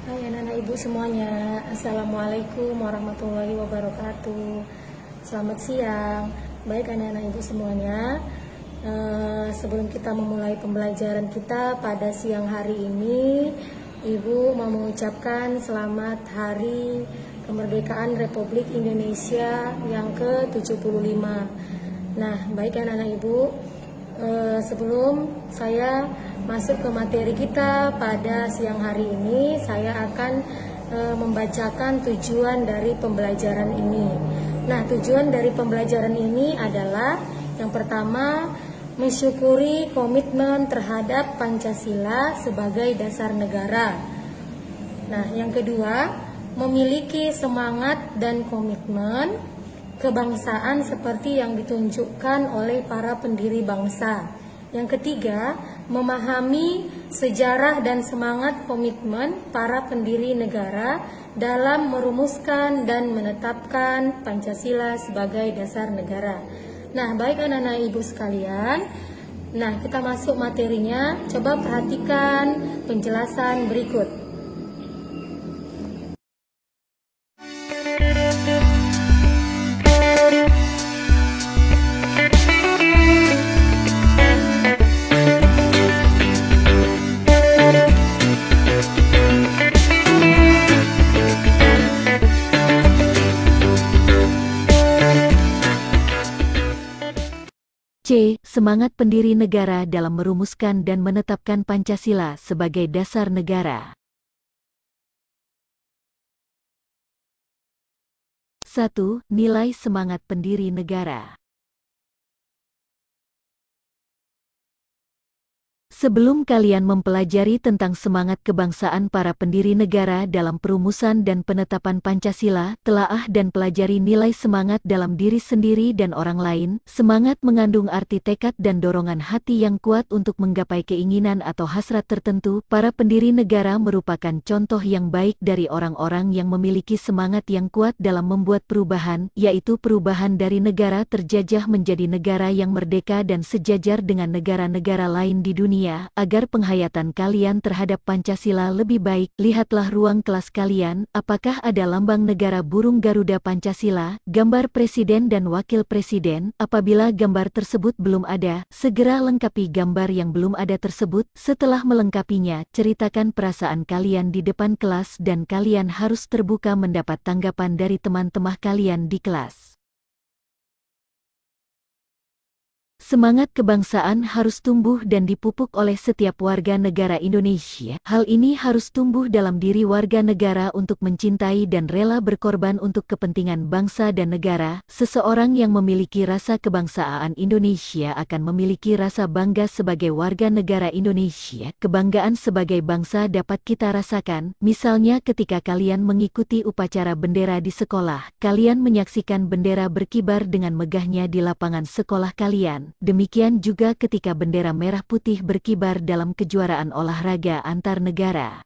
Hai anak-anak ibu semuanya, Assalamualaikum warahmatullahi wabarakatuh. Selamat siang. Baik anak-anak ibu semuanya, sebelum kita memulai pembelajaran kita pada siang hari ini, ibu mau mengucapkan selamat hari kemerdekaan Republik Indonesia yang ke-75. Nah, baik anak-anak ibu, sebelum saya masuk ke materi kita pada siang hari ini, saya akan membacakan tujuan dari pembelajaran ini. Nah, tujuan dari pembelajaran ini adalah yang pertama, mensyukuri komitmen terhadap Pancasila sebagai dasar negara. Nah, yang kedua, memiliki semangat dan komitmen kebangsaan seperti yang ditunjukkan oleh para pendiri bangsa. Yang ketiga, memahami sejarah dan semangat komitmen para pendiri negara dalam merumuskan dan menetapkan Pancasila sebagai dasar negara. Nah, baik anak-anak ibu sekalian, nah kita masuk materinya. Coba perhatikan penjelasan berikut. C. Semangat pendiri negara dalam merumuskan dan menetapkan Pancasila sebagai dasar negara. 1. Nilai semangat pendiri negara. Sebelum kalian mempelajari tentang semangat kebangsaan para pendiri negara dalam perumusan dan penetapan Pancasila, telaah dan pelajari nilai semangat dalam diri sendiri dan orang lain. Semangat mengandung arti tekad dan dorongan hati yang kuat untuk menggapai keinginan atau hasrat tertentu. Para pendiri negara merupakan contoh yang baik dari orang-orang yang memiliki semangat yang kuat dalam membuat perubahan, yaitu perubahan dari negara terjajah menjadi negara yang merdeka dan sejajar dengan negara-negara lain di dunia. Agar penghayatan kalian terhadap Pancasila lebih baik, lihatlah ruang kelas kalian. Apakah ada lambang negara burung Garuda Pancasila, gambar presiden dan wakil presiden? Apabila gambar tersebut belum ada, segera lengkapi gambar yang belum ada tersebut. Setelah melengkapinya, ceritakan perasaan kalian di depan kelas dan kalian harus terbuka mendapat tanggapan dari teman-teman kalian di kelas. Semangat kebangsaan harus tumbuh dan dipupuk oleh setiap warga negara Indonesia. Hal ini harus tumbuh dalam diri warga negara untuk mencintai dan rela berkorban untuk kepentingan bangsa dan negara. Seseorang yang memiliki rasa kebangsaan Indonesia akan memiliki rasa bangga sebagai warga negara Indonesia. Kebanggaan sebagai bangsa dapat kita rasakan, misalnya ketika kalian mengikuti upacara bendera di sekolah, kalian menyaksikan bendera berkibar dengan megahnya di lapangan sekolah kalian. Demikian juga ketika bendera merah putih berkibar dalam kejuaraan olahraga antar negara.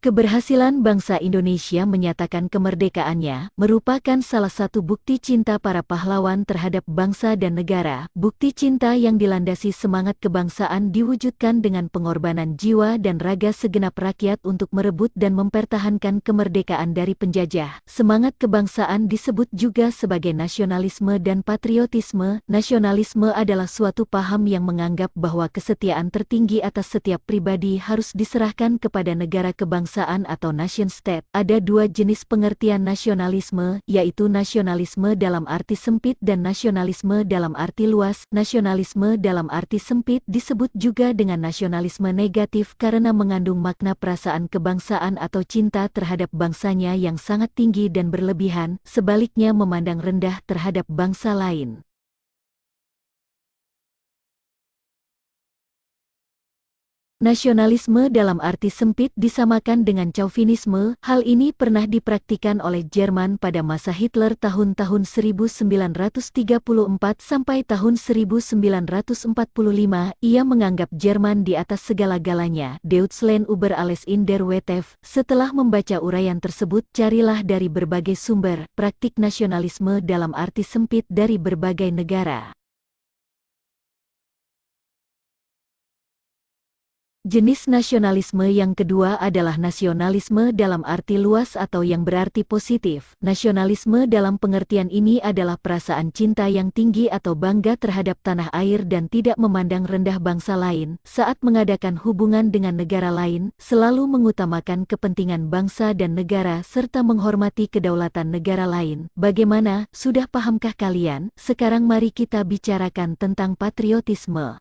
Keberhasilan bangsa Indonesia menyatakan kemerdekaannya merupakan salah satu bukti cinta para pahlawan terhadap bangsa dan negara. Bukti cinta yang dilandasi semangat kebangsaan diwujudkan dengan pengorbanan jiwa dan raga segenap rakyat untuk merebut dan mempertahankan kemerdekaan dari penjajah. Semangat kebangsaan disebut juga sebagai nasionalisme dan patriotisme. Nasionalisme adalah suatu paham yang menganggap bahwa kesetiaan tertinggi atas setiap pribadi harus diserahkan kepada negara kebangsaan atau nation state. Ada dua jenis pengertian nasionalisme, yaitu nasionalisme dalam arti sempit dan nasionalisme dalam arti luas. Nasionalisme dalam arti sempit disebut juga dengan nasionalisme negatif karena mengandung makna perasaan kebangsaan atau cinta terhadap bangsanya yang sangat tinggi dan berlebihan, sebaliknya memandang rendah terhadap bangsa lain. Nasionalisme dalam arti sempit disamakan dengan chauvinisme. Hal ini pernah dipraktikkan oleh Jerman pada masa Hitler tahun-tahun 1934 sampai tahun 1945. Ia menganggap Jerman di atas segala-galanya. Deutschland über alles in der Welt. Setelah membaca uraian tersebut, carilah dari berbagai sumber praktik nasionalisme dalam arti sempit dari berbagai negara. Jenis nasionalisme yang kedua adalah nasionalisme dalam arti luas atau yang berarti positif. Nasionalisme dalam pengertian ini adalah perasaan cinta yang tinggi atau bangga terhadap tanah air dan tidak memandang rendah bangsa lain. Saat mengadakan hubungan dengan negara lain, selalu mengutamakan kepentingan bangsa dan negara serta menghormati kedaulatan negara lain. Bagaimana, sudah pahamkah kalian? Sekarang mari kita bicarakan tentang patriotisme.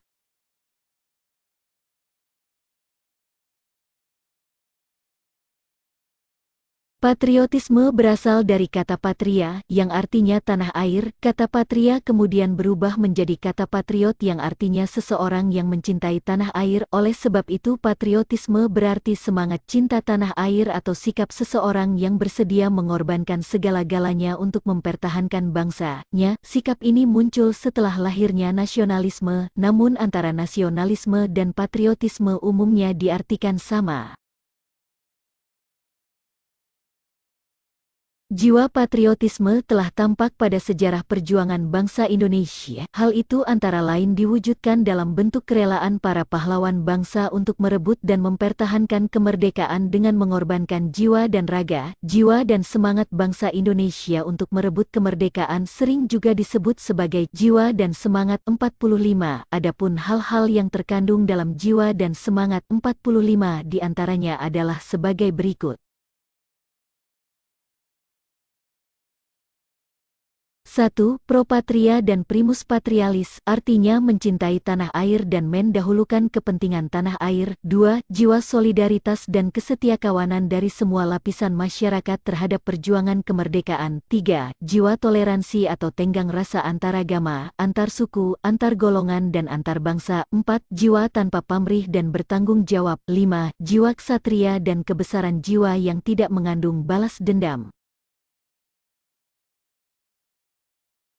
Patriotisme berasal dari kata patria, yang artinya tanah air. Kata patria kemudian berubah menjadi kata patriot yang artinya seseorang yang mencintai tanah air. Oleh sebab itu patriotisme berarti semangat cinta tanah air atau sikap seseorang yang bersedia mengorbankan segala-galanya untuk mempertahankan bangsanya. Sikap ini muncul setelah lahirnya nasionalisme, namun antara nasionalisme dan patriotisme umumnya diartikan sama. Jiwa patriotisme telah tampak pada sejarah perjuangan bangsa Indonesia. Hal itu antara lain diwujudkan dalam bentuk kerelaan para pahlawan bangsa untuk merebut dan mempertahankan kemerdekaan dengan mengorbankan jiwa dan raga. Jiwa dan semangat bangsa Indonesia untuk merebut kemerdekaan sering juga disebut sebagai jiwa dan semangat 45. Adapun hal-hal yang terkandung dalam jiwa dan semangat 45 diantaranya adalah sebagai berikut. 1. Pro patria dan primus patrialis, artinya mencintai tanah air dan mendahulukan kepentingan tanah air. 2. Jiwa solidaritas dan kesetiakawanan dari semua lapisan masyarakat terhadap perjuangan kemerdekaan. 3. Jiwa toleransi atau tenggang rasa antaragama, antar suku, antar golongan dan antar bangsa. 4. Jiwa tanpa pamrih dan bertanggung jawab. 5. Jiwa ksatria dan kebesaran jiwa yang tidak mengandung balas dendam.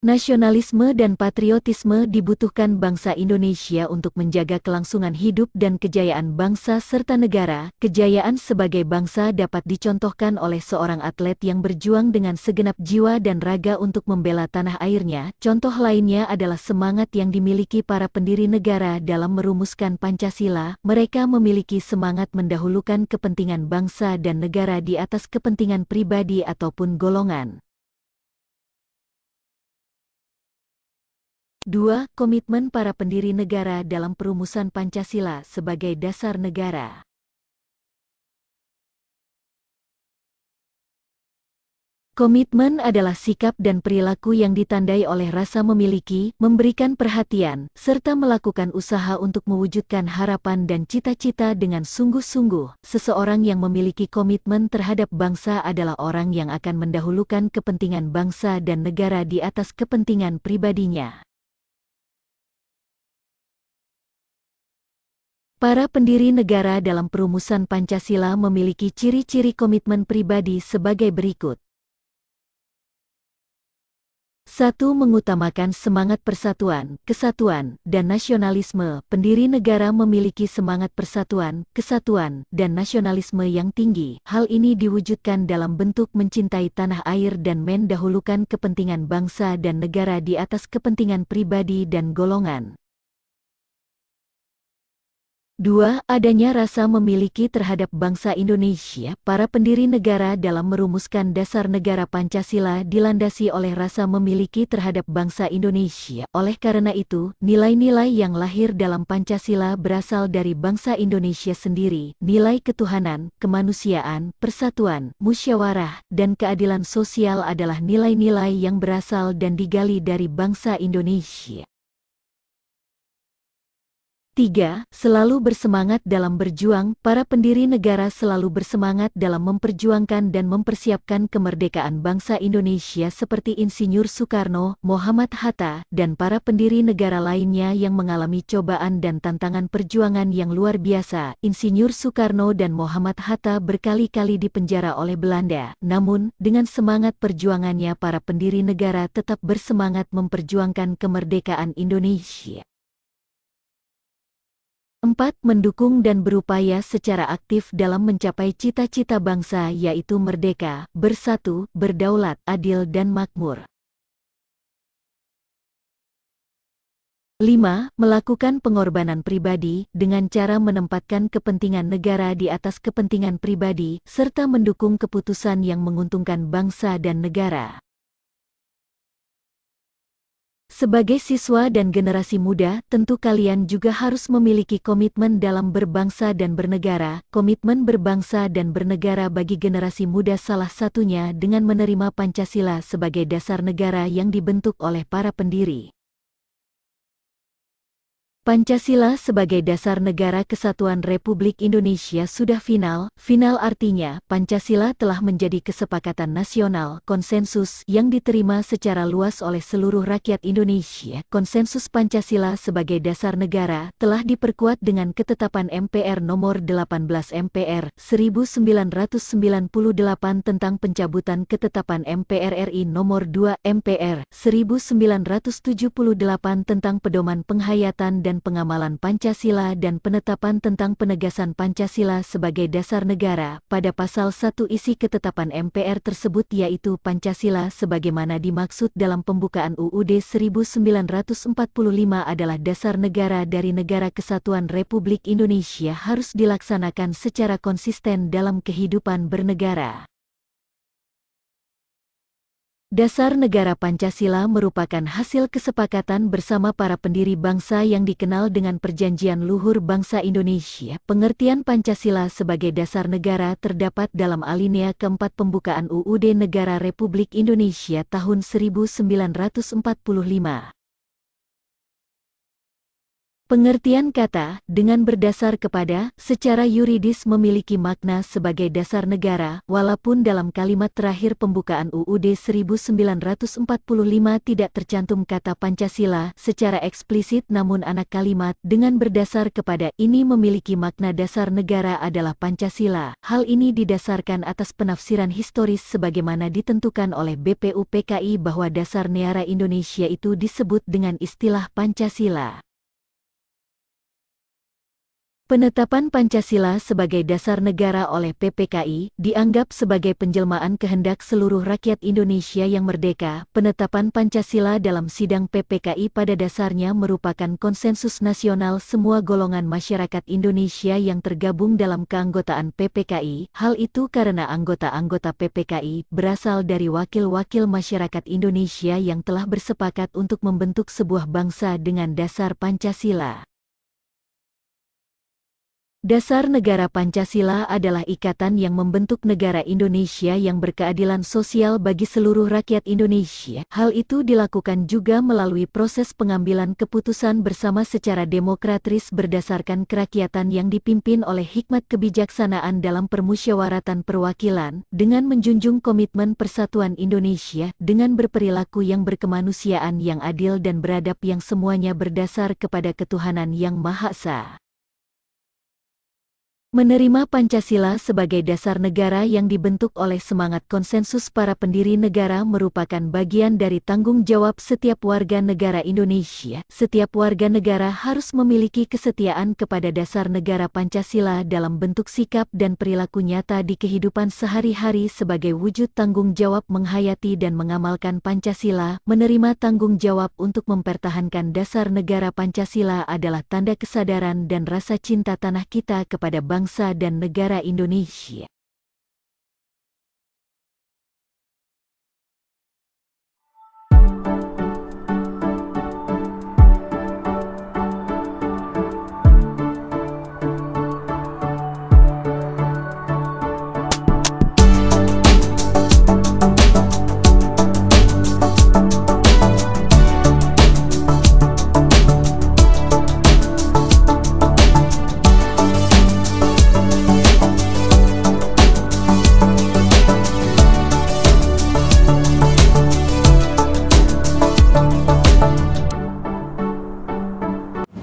Nasionalisme dan patriotisme dibutuhkan bangsa Indonesia untuk menjaga kelangsungan hidup dan kejayaan bangsa serta negara. Kejayaan sebagai bangsa dapat dicontohkan oleh seorang atlet yang berjuang dengan segenap jiwa dan raga untuk membela tanah airnya. Contoh lainnya adalah semangat yang dimiliki para pendiri negara dalam merumuskan Pancasila. Mereka memiliki semangat mendahulukan kepentingan bangsa dan negara di atas kepentingan pribadi ataupun golongan. 2. Komitmen para pendiri negara dalam perumusan Pancasila sebagai dasar negara. Komitmen adalah sikap dan perilaku yang ditandai oleh rasa memiliki, memberikan perhatian, serta melakukan usaha untuk mewujudkan harapan dan cita-cita dengan sungguh-sungguh. Seseorang yang memiliki komitmen terhadap bangsa adalah orang yang akan mendahulukan kepentingan bangsa dan negara di atas kepentingan pribadinya. Para pendiri negara dalam perumusan Pancasila memiliki ciri-ciri komitmen pribadi sebagai berikut. 1. Mengutamakan semangat persatuan, kesatuan, dan nasionalisme. Pendiri negara memiliki semangat persatuan, kesatuan, dan nasionalisme yang tinggi. Hal ini diwujudkan dalam bentuk mencintai tanah air dan mendahulukan kepentingan bangsa dan negara di atas kepentingan pribadi dan golongan. 2. Adanya rasa memiliki terhadap bangsa Indonesia. Para pendiri negara dalam merumuskan dasar negara Pancasila dilandasi oleh rasa memiliki terhadap bangsa Indonesia. Oleh karena itu, nilai-nilai yang lahir dalam Pancasila berasal dari bangsa Indonesia sendiri. Nilai ketuhanan, kemanusiaan, persatuan, musyawarah, dan keadilan sosial adalah nilai-nilai yang berasal dan digali dari bangsa Indonesia. 3. Selalu bersemangat dalam berjuang. Para pendiri negara selalu bersemangat dalam memperjuangkan dan mempersiapkan kemerdekaan bangsa Indonesia seperti Insinyur Soekarno, Muhammad Hatta, dan para pendiri negara lainnya yang mengalami cobaan dan tantangan perjuangan yang luar biasa. Insinyur Soekarno dan Muhammad Hatta berkali-kali dipenjara oleh Belanda. Namun, dengan semangat perjuangannya para pendiri negara tetap bersemangat memperjuangkan kemerdekaan Indonesia. 4. Mendukung dan berupaya secara aktif dalam mencapai cita-cita bangsa yaitu merdeka, bersatu, berdaulat, adil dan makmur. 5. Melakukan pengorbanan pribadi dengan cara menempatkan kepentingan negara di atas kepentingan pribadi, serta mendukung keputusan yang menguntungkan bangsa dan negara. Sebagai siswa dan generasi muda, tentu kalian juga harus memiliki komitmen dalam berbangsa dan bernegara. Komitmen berbangsa dan bernegara bagi generasi muda salah satunya dengan menerima Pancasila sebagai dasar negara yang dibentuk oleh para pendiri. Pancasila sebagai dasar negara kesatuan Republik Indonesia sudah final. Final artinya, Pancasila telah menjadi kesepakatan nasional, konsensus, yang diterima secara luas oleh seluruh rakyat Indonesia. Konsensus Pancasila sebagai dasar negara telah diperkuat dengan ketetapan MPR nomor 18 MPR 1998 tentang pencabutan ketetapan MPR RI nomor 2 MPR 1978 tentang pedoman penghayatan dan pengamalan Pancasila dan penetapan tentang penegasan Pancasila sebagai dasar negara. Pada pasal 1 isi ketetapan MPR tersebut yaitu Pancasila sebagaimana dimaksud dalam pembukaan UUD 1945 adalah dasar negara dari Negara Kesatuan Republik Indonesia harus dilaksanakan secara konsisten dalam kehidupan bernegara. Dasar Negara Pancasila merupakan hasil kesepakatan bersama para pendiri bangsa yang dikenal dengan Perjanjian Luhur Bangsa Indonesia. Pengertian Pancasila sebagai dasar negara terdapat dalam alinea keempat pembukaan UUD Negara Republik Indonesia tahun 1945. Pengertian kata, dengan berdasar kepada, secara yuridis memiliki makna sebagai dasar negara, walaupun dalam kalimat terakhir pembukaan UUD 1945 tidak tercantum kata Pancasila secara eksplisit namun anak kalimat dengan berdasar kepada ini memiliki makna dasar negara adalah Pancasila. Hal ini didasarkan atas penafsiran historis sebagaimana ditentukan oleh BPUPKI bahwa dasar negara Indonesia itu disebut dengan istilah Pancasila. Penetapan Pancasila sebagai dasar negara oleh PPKI dianggap sebagai penjelmaan kehendak seluruh rakyat Indonesia yang merdeka. Penetapan Pancasila dalam sidang PPKI pada dasarnya merupakan konsensus nasional semua golongan masyarakat Indonesia yang tergabung dalam keanggotaan PPKI. Hal itu karena anggota-anggota PPKI berasal dari wakil-wakil masyarakat Indonesia yang telah bersepakat untuk membentuk sebuah bangsa dengan dasar Pancasila. Dasar negara Pancasila adalah ikatan yang membentuk negara Indonesia yang berkeadilan sosial bagi seluruh rakyat Indonesia. Hal itu dilakukan juga melalui proses pengambilan keputusan bersama secara demokratis berdasarkan kerakyatan yang dipimpin oleh hikmat kebijaksanaan dalam permusyawaratan perwakilan, dengan menjunjung komitmen persatuan Indonesia, dengan berperilaku yang berkemanusiaan yang adil dan beradab yang semuanya berdasar kepada ketuhanan yang Maha Esa. Menerima Pancasila sebagai dasar negara yang dibentuk oleh semangat konsensus para pendiri negara merupakan bagian dari tanggung jawab setiap warga negara Indonesia. Setiap warga negara harus memiliki kesetiaan kepada dasar negara Pancasila dalam bentuk sikap dan perilaku nyata di kehidupan sehari-hari sebagai wujud tanggung jawab menghayati dan mengamalkan Pancasila. Menerima tanggung jawab untuk mempertahankan dasar negara Pancasila adalah tanda kesadaran dan rasa cinta tanah kita kepada bangsa dan negara Indonesia.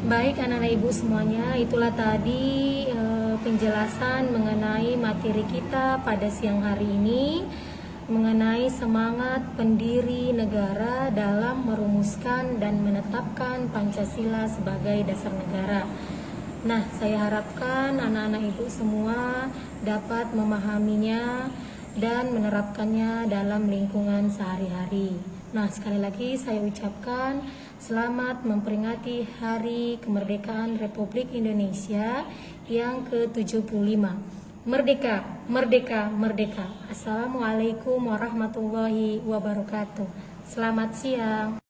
Baik anak-anak ibu semuanya, itulah tadi penjelasan mengenai materi kita pada siang hari ini mengenai semangat pendiri negara dalam merumuskan dan menetapkan Pancasila sebagai dasar negara. Nah, saya harapkan anak-anak ibu semua dapat memahaminya dan menerapkannya dalam lingkungan sehari-hari. Nah, sekali lagi saya ucapkan Selamat memperingati Hari Kemerdekaan Republik Indonesia yang ke-75. Merdeka, merdeka, merdeka. Assalamualaikum warahmatullahi wabarakatuh. Selamat siang.